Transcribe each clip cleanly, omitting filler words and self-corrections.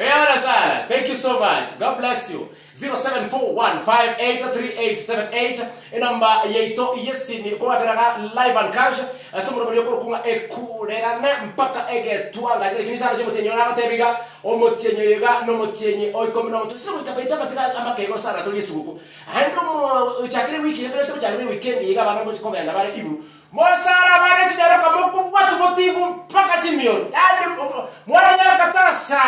Sana. Thank you so much. God bless you. 0741583878 inamba yeito yesini kwa teraga live and cash asomro bali ko kunga ekurerane mpaka egetwanga kile sana je mutenyo na batebiga o mutenyo yega no mutenyi o ikomi na mutu sio itabaita batika amakego sana tuli suguko hando chakire wiki ndio to chakire weekend yega bana mo komenda bale ibu Mosara bana chidara kamoku watu motingu mpaka chimion yani mwana nyara katasa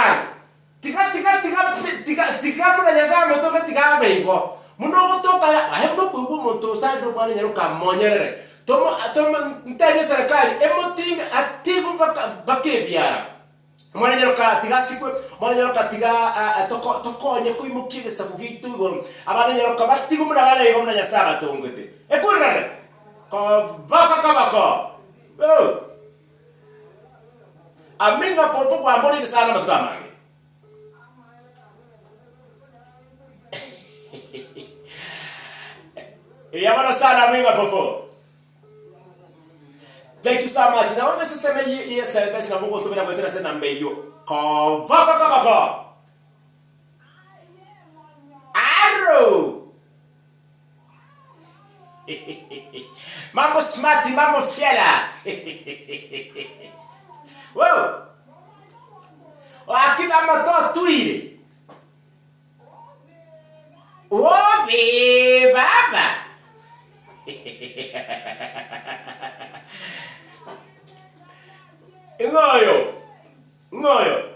tika muna nyasa motoka tika beigo muno motoka ahembo kugu moto sa ndo bana nyaro kamonyere tomo ntanye serikali emoting atigu bakebia mwana nyaro ka tika siku mwana nyaro ka tika tokonye kuimukire sabugitu go abana nyaro ka batigu muna bana yego muna nyasa batongete ekurare ko baka aminga popo kwa mboni sana matuka Yamana sana minga popo. Thank you so much. Na wame sasa yes basi na Mungu tumena kwa tena na mbeyo. Ko baka. Arrow. Mambo smart, mambo fiela. Wow. Akina mato tuile. Obe baba. Ngoyo.